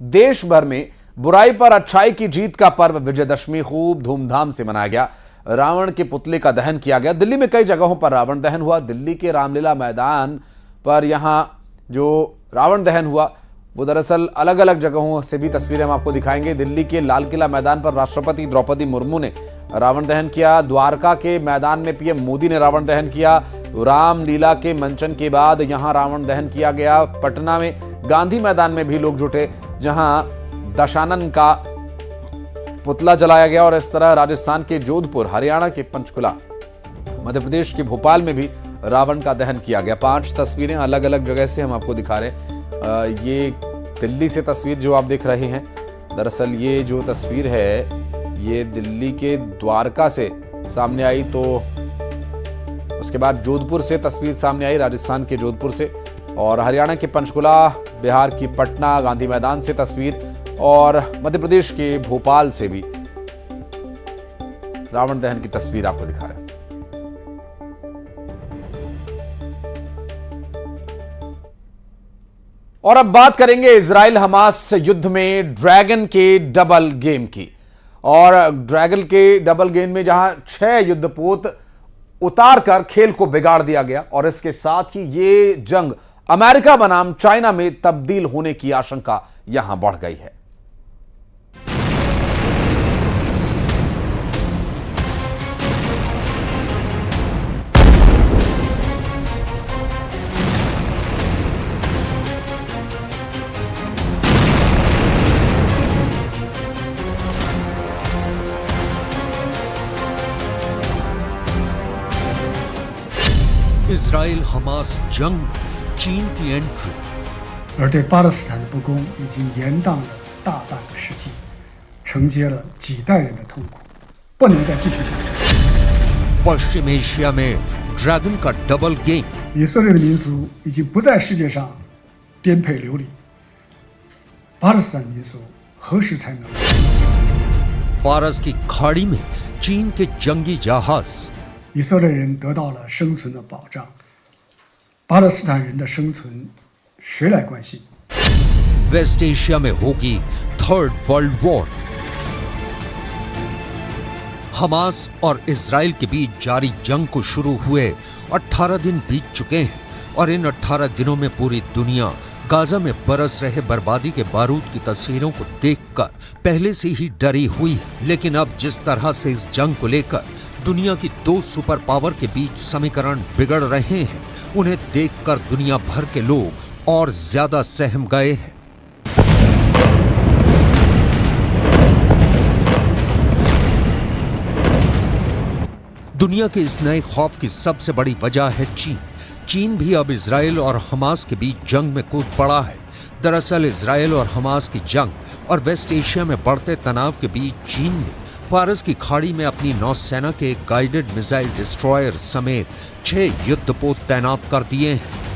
देश भर में बुराई पर अच्छाई की जीत का पर्व विजयदशमी खूब धूमधाम से मनाया गया। रावण के पुतले का दहन किया गया। दिल्ली में कई जगहों पर रावण दहन हुआ। दिल्ली के रामलीला मैदान पर यहां जो रावण दहन हुआ वो दरअसल अलग अलग जगहों से भी तस्वीरें हम आपको दिखाएंगे। दिल्ली के लाल किला मैदान पर राष्ट्रपति द्रौपदी मुर्मू ने रावण दहन किया। द्वारका के मैदान में पीएम मोदी ने रावण दहन किया। रामलीला के मंचन के बाद यहां रावण दहन किया गया। पटना में गांधी मैदान में भी लोग जुटे, जहां दशानन का पुतला जलाया गया। और इस तरह राजस्थान के जोधपुर, हरियाणा के पंचकुला, मध्य प्रदेश के भोपाल में भी रावण का दहन किया गया। 5 तस्वीरें अलग अलग जगह से हम आपको दिखा रहे हैं। ये दिल्ली से तस्वीर जो आप देख रहे हैं, दरअसल ये जो तस्वीर है ये दिल्ली के द्वारका से सामने आई, तो उसके बाद जोधपुर से तस्वीर सामने आई, राजस्थान के जोधपुर से, और हरियाणा के पंचकुला, बिहार की पटना, गांधी मैदान से तस्वीर, और मध्य प्रदेश के भोपाल से भी रावण दहन की तस्वीर आपको दिखा रहे हैं। और अब बात करेंगे इजराइल हमास युद्ध में ड्रैगन के डबल गेम की। और ड्रैगन के डबल गेम में जहां 6 युद्धपोत उतार कर खेल को बिगाड़ दिया गया, और इसके साथ ही ये जंग अमेरिका बनाम चाइना में तब्दील होने की आशंका यहां बढ़ गई है। इजराइल हमास जंग, चीन की एंट्री। 而对巴勒斯坦的不公已经延宕了大半个世纪，承接了几代人的痛苦，不能再继续下去。 पश्चिम एशिया में ड्रैगन का डबल गेम। 以色列的民族已经不在世界上颠沛流离，巴勒斯坦民族何时才能？ फारस की खाड़ी में चीन के जंगी जहाज। 以色列人得到了生存的保障，巴勒斯坦人的生存谁来关心？ वेस्ट एशिया में होगी थर्ड वर्ल्ड वॉर। हमास और इजराइल के बीच जारी जंग को शुरू हुए 18 दिन बीत चुके हैं, और इन 18 दिनों में पूरी दुनिया गाजा में बरस रहे बर्बादी के बारूद की तस्वीरों को देखकर पहले से ही डरी हुई है। लेकिन अब जिस तरह से इस जंग को लेकर दुनिया की 2 सुपर पावर के बीच समीकरण बिगड़ रहे हैं, उन्हें देखकर दुनिया भर के लोग और ज्यादा सहम गए हैं। दुनिया के इस नए खौफ की सबसे बड़ी वजह है चीन। चीन भी अब इजराइल और हमास के बीच जंग में कूद पड़ा है। दरअसल इजराइल और हमास की जंग और वेस्ट एशिया में बढ़ते तनाव के बीच चीन ने फारस की खाड़ी में अपनी नौसेना के गाइडेड मिसाइल डिस्ट्रॉयर समेत 6 युद्धपोत तैनात कर दिए हैं।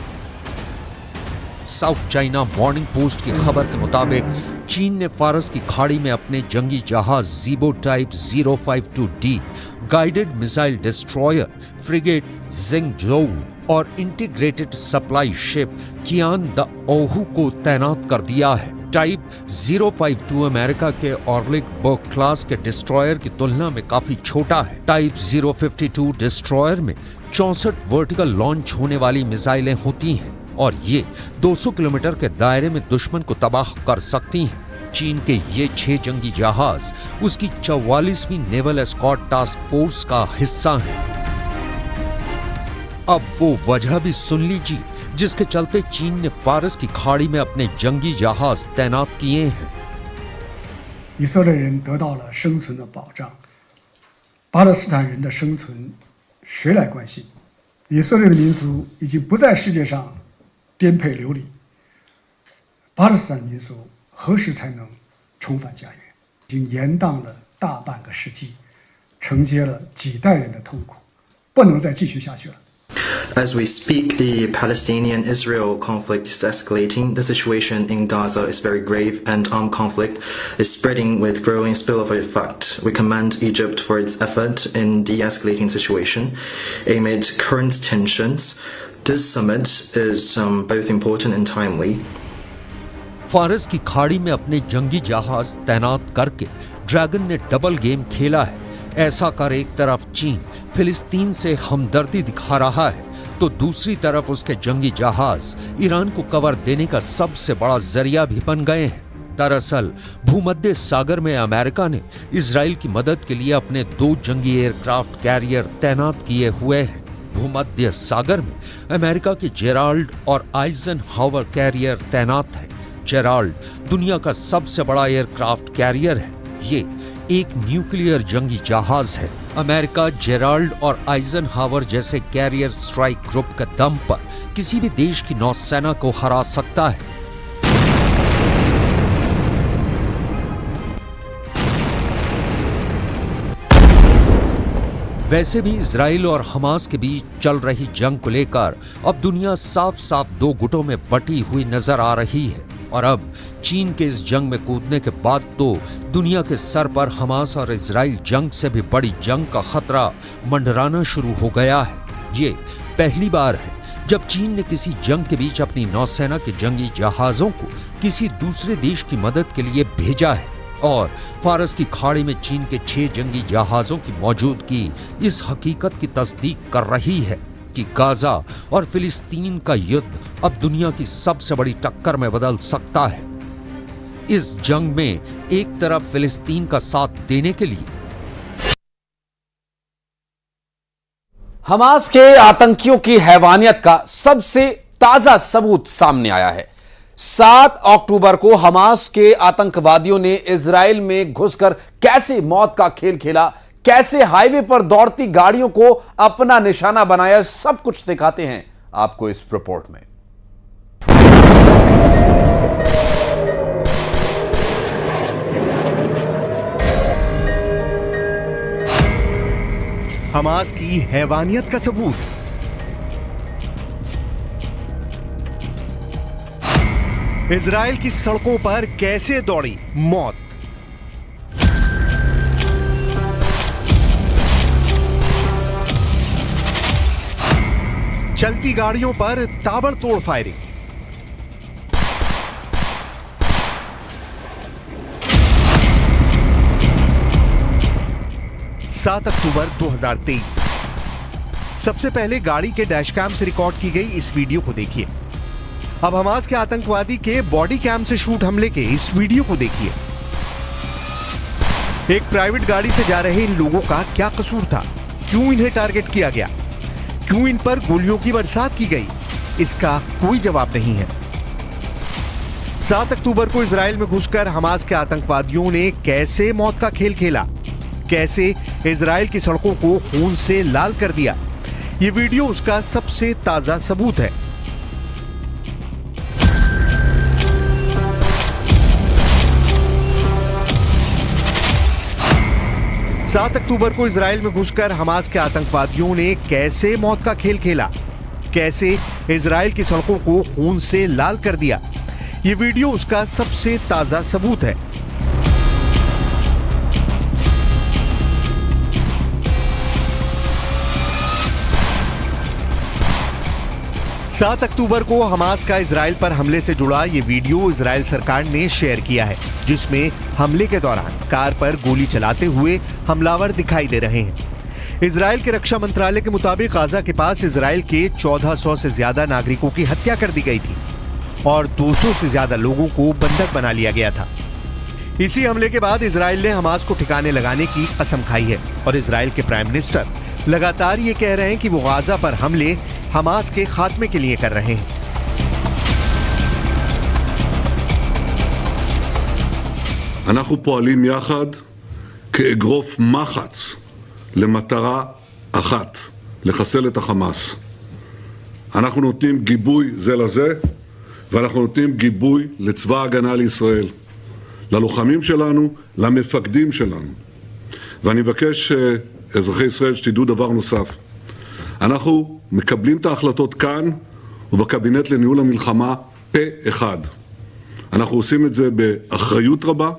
साउथ चाइना मॉर्निंग पोस्ट की खबर के मुताबिक चीन ने फारस की खाड़ी में अपने जंगी जहाज Zibo type 052D, guided missile destroyer frigate Jingzhou और integrated supply ship Qiandaohu को तैनात कर दिया है। टाइप 052 अमेरिका के ऑर्लिक बर्ग क्लास के डिस्ट्रॉयर की तुलना में काफी छोटा है। टाइप 052 डिस्ट्रॉयर में 64 वर्टिकल लॉन्च होने वाली मिसाइलें होती हैं, और ये 200 किलोमीटर के दायरे में दुश्मन को तबाह कर सकती हैं। चीन के ये 6 जंगी जहाज उसकी 44वीं नेवल एस्कॉर्ट टास्क फोर्स का हिस्सा हैं। अब वो वजह भी सुन लीजिए जिसके चलते चीन ने फारस की खाड़ी में अपने जंगी जहाज तैनात किए हैं। 以色列人得到了生存的保障，巴勒斯坦人的生存谁来关心？以色列的民族已经不在世界上颠沛流离，巴勒斯坦民族何时才能重返家园？已经延宕了大半个世纪，承接了几代人的痛苦，不能再继续下去了。 As we speak, the Palestinian-Israel conflict is escalating. The situation in Gaza is very grave, and armed conflict is spreading with growing spillover effect. We commend Egypt for its effort in de-escalating the situation. Amid current tensions, this summit is both important and timely. फारस की खाड़ी में अपने जंगी जहाज तैनात करके dragon ने डबल गेम खेला है। ऐसा कर एक तरफ चीन फिलिस्तीन से हमदर्दी दिखा रहा है तो दूसरी तरफ उसके जंगी जहाज ईरान को कवर देने का सबसे बड़ा जरिया भी बन गए हैं। दरअसल भूमध्य सागर में अमेरिका ने इजराइल की मदद के लिए अपने 2 जंगी एयरक्राफ्ट कैरियर तैनात किए हुए हैं। भूमध्य सागर में अमेरिका के जेराल्ड और आइजनहावर कैरियर तैनात हैं। जेराल्ड दुनिया का सबसे बड़ा एयरक्राफ्ट कैरियर है। ये एक न्यूक्लियर जंगी जहाज है। अमेरिका जेराल्ड और आइजनहावर जैसे कैरियर स्ट्राइक ग्रुप के दम पर किसी भी देश की नौसेना को हरा सकता है। वैसे भी इजराइल और हमास के बीच चल रही जंग को लेकर अब दुनिया साफ साफ 2 गुटों में बटी हुई नजर आ रही है और अब चीन के इस जंग में कूदने के बाद तो दुनिया के सर पर हमास और इजराइल जंग से भी बड़ी जंग का खतरा मंडराना शुरू हो गया है। ये पहली बार है जब चीन ने किसी जंग के बीच अपनी नौसेना के जंगी जहाजों को किसी दूसरे देश की मदद के लिए भेजा है और फारस की खाड़ी में चीन के 6 जंगी जहाजों की मौजूदगी इस हकीकत की तस्दीक कर रही है कि गाजा और फिलिस्तीन का युद्ध अब दुनिया की सबसे बड़ी टक्कर में बदल सकता है। इस जंग में एक तरफ फिलिस्तीन का साथ देने के लिए हमास के आतंकियों की हैवानियत का सबसे ताजा सबूत सामने आया है। 7 अक्टूबर को हमास के आतंकवादियों ने इजराइल में घुसकर कैसे मौत का खेल खेला, कैसे हाईवे पर दौड़ती गाड़ियों को अपना निशाना बनाया, सब कुछ दिखाते हैं आपको इस रिपोर्ट में। हमास की हैवानियत का सबूत। इजराइल की सड़कों पर कैसे दौड़ी मौत। चलती गाड़ियों पर ताबड़तोड़ फायरिंग। सात अक्टूबर 2023। सबसे पहले गाड़ी के डैशकैम से रिकॉर्ड की गई इस वीडियो को देखिए। अब हमास के आतंकवादी के बॉडी कैम से शूट हमले के इस वीडियो को देखिए। एक प्राइवेट गाड़ी से जा रहे इन लोगों का क्या कसूर था? क्यों इन्हें टारगेट किया गया? क्यों इन पर गोलियों की बरसात की गई? इसका कोई जवाब नहीं है। 7 अक्टूबर को इजराइल में घुसकर हमास के आतंकवादियों ने कैसे मौत का खेल खेला, कैसे इजराइल की सड़कों को खून से लाल कर दिया, यह वीडियो उसका सबसे ताजा सबूत है। सात अक्टूबर को इजराइल में घुसकर हमास के आतंकवादियों ने कैसे मौत का खेल खेला, कैसे इजराइल की सड़कों को खून से लाल कर दिया, यह वीडियो उसका सबसे ताजा सबूत है। 7 अक्टूबर को हमास का इजराइल पर हमले से जुड़ा ये वीडियो इजराइल सरकार ने शेयर किया है, जिसमें हमले के दौरान कार पर गोली चलाते हुए हमलावर दिखाई दे रहे हैं। इजराइल के रक्षा मंत्रालय के मुताबिक गाजा के पास इजराइल के 1400 से ज्यादा नागरिकों की हत्या कर दी गई थी और 200 से ज्यादा लोगों को बंधक बना लिया गया था। इसी हमले के बाद इजराइल ने हमास को ठिकाने लगाने की कसम खाई है और इजराइल के प्राइम मिनिस्टर लगातार ये कह रहे हैं कि वो गाजा पर हमले हमास के खात्मे के लिए कर रहे हैं। אנחנו פועלים יחד כאגרוף מחץ למטרה אחת, לחסל את החמאס. אנחנו נותנים גיבוי זה לזה, ואנחנו נותנים גיבוי לצבא ההגנה לישראל, ללוחמים שלנו, למפקדים שלנו. ואני מבקש אזרחי ישראל שתדעו דבר נוסף. אנחנו מקבלים את ההחלטות כאן ובקבינט לניהול המלחמה פה אחד. אנחנו עושים את זה באחריות רבה,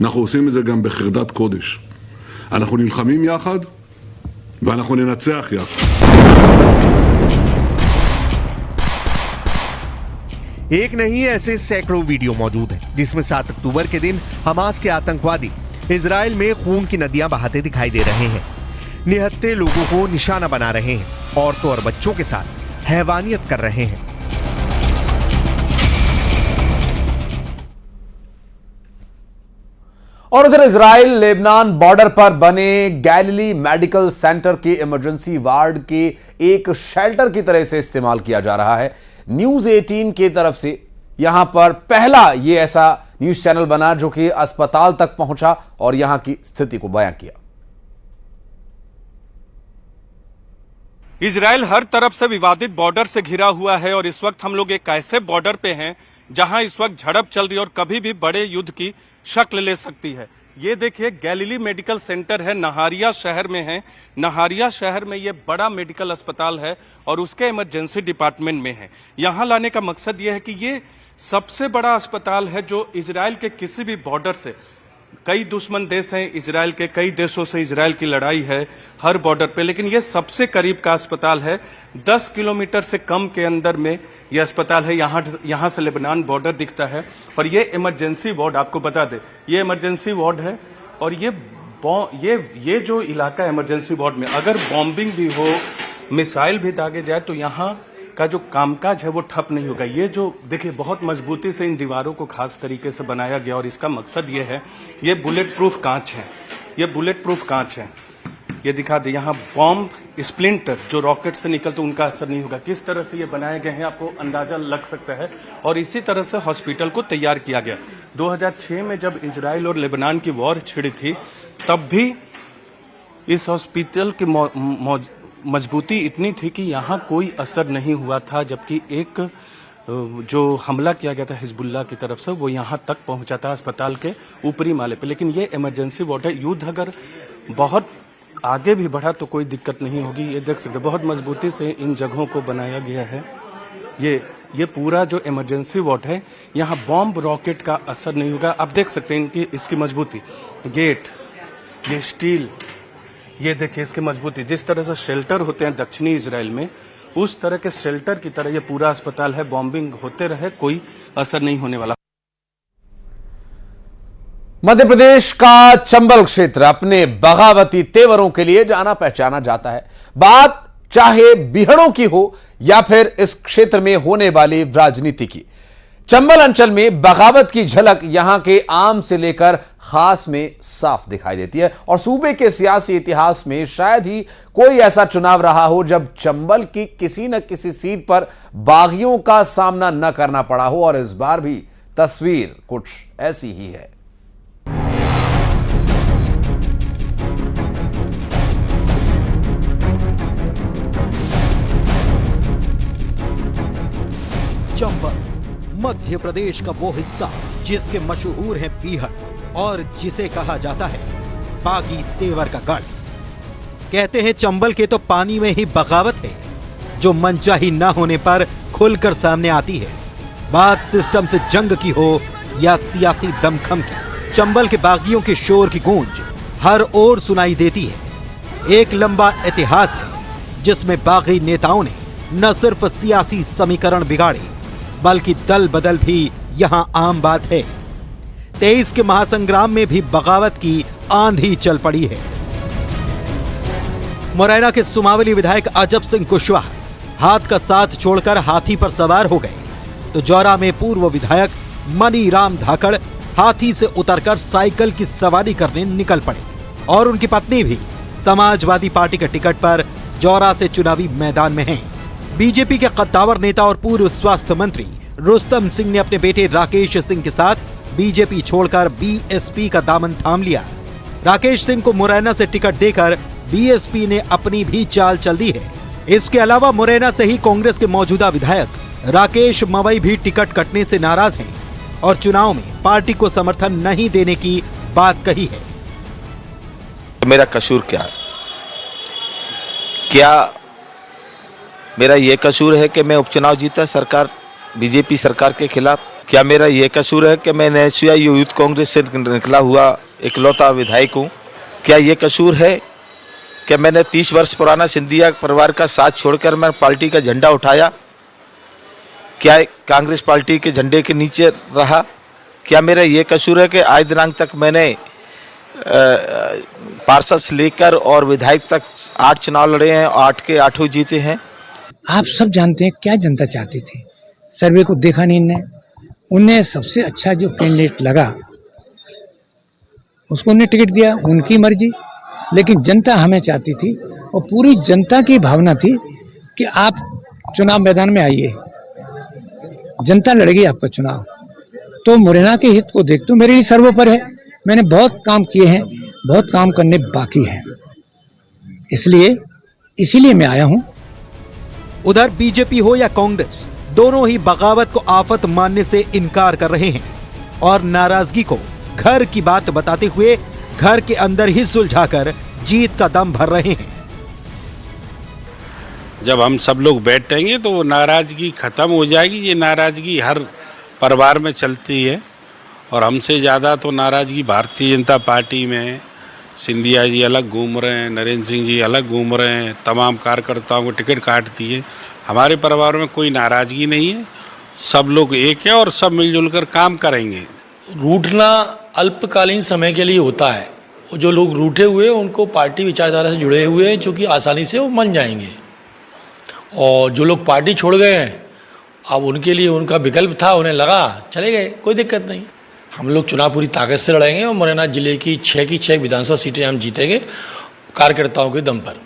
אנחנו עושים את זה גם בחרדת קודש. אנחנו נלחמים יחד ואנחנו ננצח יחד. एक नहीं ऐसे सैकड़ों वीडियो मौजूद हैं जिसमें 7 अक्टूबर के दिन हमास के आतंकवादी इजराइल में खून की नदियां बहाते दिखाई दे रहे हैं, निहत्थे लोगों को निशाना बना रहे हैं, औरतों और बच्चों के साथ हैवानियत कर रहे हैं। और उधर इजराइल लेबनान बॉर्डर पर बने गैलिली मेडिकल सेंटर के इमरजेंसी वार्ड के एक शेल्टर की तरह से इस्तेमाल किया जा रहा है। न्यूज 18 की तरफ से यहां पर पहला ये ऐसा न्यूज चैनल बना जो कि अस्पताल तक पहुंचा और यहां की स्थिति को बयां किया। इजराइल हर तरफ से विवादित बॉर्डर से घिरा हुआ है और इस वक्त हम लोग एक ऐसे बॉर्डर पे हैं जहां इस वक्त झड़प चल रही है और कभी भी बड़े युद्ध की शक्ल ले सकती है। ये देखिए गैलिली मेडिकल सेंटर है, नहारिया शहर में है। नहारिया शहर में ये बड़ा मेडिकल अस्पताल है और उसके इमरजेंसी डिपार्टमेंट में है। यहाँ लाने का मकसद ये है कि ये सबसे बड़ा अस्पताल है जो इजराइल के किसी भी बॉर्डर से, कई दुश्मन देश हैं इजराइल के, कई देशों से इजराइल की लड़ाई है हर बॉर्डर पे, लेकिन ये सबसे करीब का अस्पताल है। 10 किलोमीटर से कम के अंदर में ये अस्पताल है। यहाँ से लेबनान बॉर्डर दिखता है और ये इमरजेंसी वार्ड, आपको बता दे, ये इमरजेंसी वार्ड है और ये जो इलाका इमरजेंसी वार्ड में अगर बॉम्बिंग भी हो, मिसाइल भी दागे जाए तो यहाँ का जो कामकाज है वो ठप नहीं होगा। ये जो देखिए बहुत मजबूती से इन दीवारों को खास तरीके से बनाया गया और इसका मकसद ये है, ये बुलेट प्रूफ कांच है, ये बुलेट प्रूफ कांच है। ये दिखा दे, यहाँ बॉम्ब स्प्लिंटर जो रॉकेट से निकलते उनका असर नहीं होगा। किस तरह से ये बनाए गए हैं आपको अंदाजा लग सकता है। और इसी तरह से हॉस्पिटल को तैयार किया गया। 2006 में जब इजराइल और लेबनान की वॉर छिड़ी थी तब भी इस हॉस्पिटल की मजबूती इतनी थी कि यहाँ कोई असर नहीं हुआ था, जबकि एक जो हमला किया गया था हिजबुल्लाह की तरफ से वो यहाँ तक पहुँचा था अस्पताल के ऊपरी माले पे। लेकिन ये इमरजेंसी वार्ड है। युद्ध अगर बहुत आगे भी बढ़ा तो कोई दिक्कत नहीं होगी। ये देख सकते बहुत मजबूती से इन जगहों को बनाया गया है। ये पूरा जो इमरजेंसी वार्ड है यहाँ बॉम्ब रॉकेट का असर नहीं होगा। आप देख सकते हैं इनकी इसकी मजबूती, गेट, ये स्टील, ये देखिए इसकी मजबूती। जिस तरह से शेल्टर होते हैं दक्षिणी इजराइल में, उस तरह के शेल्टर की तरह ये पूरा अस्पताल है। बॉम्बिंग होते रहे, कोई असर नहीं होने वाला। मध्य प्रदेश का चंबल क्षेत्र अपने बगावती तेवरों के लिए जाना पहचाना जाता है। बात चाहे बिहड़ों की हो या फिर इस क्षेत्र में होने वाली राजनीति की, चंबल अंचल में बगावत की झलक यहां के आम से लेकर खास में साफ दिखाई देती है। और सूबे के सियासी इतिहास में शायद ही कोई ऐसा चुनाव रहा हो जब चंबल की किसी न किसी सीट पर बागियों का सामना न करना पड़ा हो। और इस बार भी तस्वीर कुछ ऐसी ही है। चंबल मध्य प्रदेश का वो हिस्सा जिसके मशहूर है बीहड़ और जिसे कहा जाता है बागी तेवर का गढ़। कहते हैं चंबल के तो पानी में ही बगावत है जो मनचाही न होने पर खुलकर सामने आती है। बात सिस्टम से जंग की हो या सियासी दमखम की, चंबल के बागियों के शोर की गूंज हर ओर सुनाई देती है। एक लंबा इतिहास है जिसमें बागी नेताओं ने न सिर्फ सियासी समीकरण बिगाड़े बल्कि दल बदल भी यहां आम बात है। 23 के महासंग्राम में भी बगावत की आंधी चल पड़ी है। मुरैना के सुमावली विधायक अजब सिंह कुशवाहा हाथ का साथ छोड़कर हाथी पर सवार हो गए तो जौरा में पूर्व विधायक मनी राम धाकड़ हाथी से उतरकर साइकिल की सवारी करने निकल पड़े और उनकी पत्नी भी समाजवादी पार्टी के टिकट पर जौरा से चुनावी मैदान में हैं। बीजेपी के कद्दावर नेता और पूर्व स्वास्थ्य मंत्री रुस्तम सिंह ने अपने बेटे राकेश सिंह के साथ बीजेपी छोड़कर बीएसपी का दामन थाम लिया। राकेश सिंह को मुरैना से टिकट देकर बीएसपी ने अपनी भी चाल चल दी है। इसके अलावा मुरैना से ही कांग्रेस के मौजूदा विधायक राकेश मवई भी टिकट कटने से नाराज हैं और चुनाव में पार्टी को समर्थन नहीं देने की बात कही है। मेरा कसूर क्या है? क्या मेरा ये कसूर है कि मैं उपचुनाव जीता सरकार बीजेपी सरकार के खिलाफ? क्या मेरा ये कसूर है कि मैं नेशनल यूथ कांग्रेस से निकला हुआ इकलौता विधायक हूँ? क्या ये कसूर है कि मैंने 30 वर्ष पुराना सिंधिया परिवार का साथ छोड़कर मैं पार्टी का झंडा उठाया? क्या कांग्रेस पार्टी के झंडे के नीचे रहा? क्या मेरा ये कसूर है कि आज दिनांक तक मैंने पार्षद से लेकर और विधायक तक 8 चुनाव लड़े हैं, 8 के 8 जीते हैं? आप सब जानते हैं क्या जनता चाहती थी। सर्वे को देखा नहीं इनने, उन्हें सबसे अच्छा जो कैंडिडेट लगा उसको उन्हें टिकट दिया, उनकी मर्जी। लेकिन जनता हमें चाहती थी और पूरी जनता की भावना थी कि आप चुनाव मैदान में आइए, जनता लड़ेगी आपका चुनाव। तो मुरैना के हित को देखते मेरे लिए सर्वोपर है। मैंने बहुत काम किए हैं, बहुत काम करने बाकी हैं, इसीलिए मैं आया हूं। उधर बीजेपी हो या कांग्रेस, दोनों ही बगावत को आफत मानने से इनकार कर रहे हैं और नाराजगी को घर की बात बताते हुए घर के अंदर ही सुलझाकर जीत का दम भर रहे हैं। जब हम सब लोग बैठेंगे तो वो नाराजगी खत्म हो जाएगी। ये नाराजगी हर परिवार में चलती है और हमसे ज़्यादा तो नाराजगी भारतीय जनता पार्टी में है। सिंधिया जी अलग घूम रहे हैं, नरेंद्र सिंह जी अलग घूम रहे हैं, तमाम कार्यकर्ताओं को टिकट काट दिए। हमारे परिवार में कोई नाराजगी नहीं है, सब लोग एक है और सब मिलजुल कर काम करेंगे। रूठना अल्पकालीन समय के लिए होता है। जो लोग रूठे हुए हैं उनको पार्टी विचारधारा से जुड़े हुए हैं, चूँकि आसानी से वो मान जाएंगे। और जो लोग पार्टी छोड़ गए हैं, अब उनके लिए उनका विकल्प था, उन्हें लगा चले गए, कोई दिक्कत नहीं। हम लोग चुनाव पूरी ताकत से लड़ेंगे और मुरैना जिले की 6 की 6 विधानसभा सीटें हम जीतेंगे कार्यकर्ताओं के दम पर।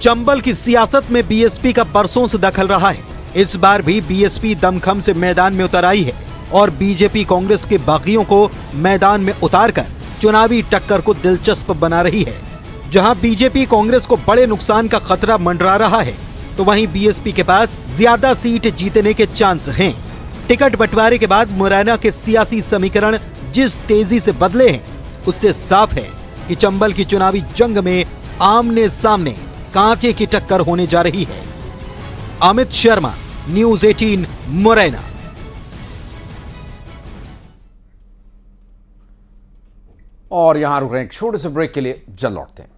चंबल की सियासत में बीएसपी का बरसों से दखल रहा है। इस बार भी बीएसपी दमखम से मैदान में उतर आई है और बीजेपी कांग्रेस के बागियों को मैदान में उतारकर चुनावी टक्कर को दिलचस्प बना रही है। जहां बीजेपी कांग्रेस को बड़े नुकसान का खतरा मंडरा रहा है, तो वहीं बीएसपी के पास ज्यादा सीट जीतने के चांस हैं। टिकट बंटवारे के बाद मुरैना के सियासी समीकरण जिस तेजी से बदले हैं, उससे साफ है कि चंबल की चुनावी जंग में आमने सामने कांटे की टक्कर होने जा रही है। अमित शर्मा, न्यूज़ 18 मुरैना। और यहां रुक रहे हैं एक छोटे से ब्रेक के लिए, जल्द लौटते हैं।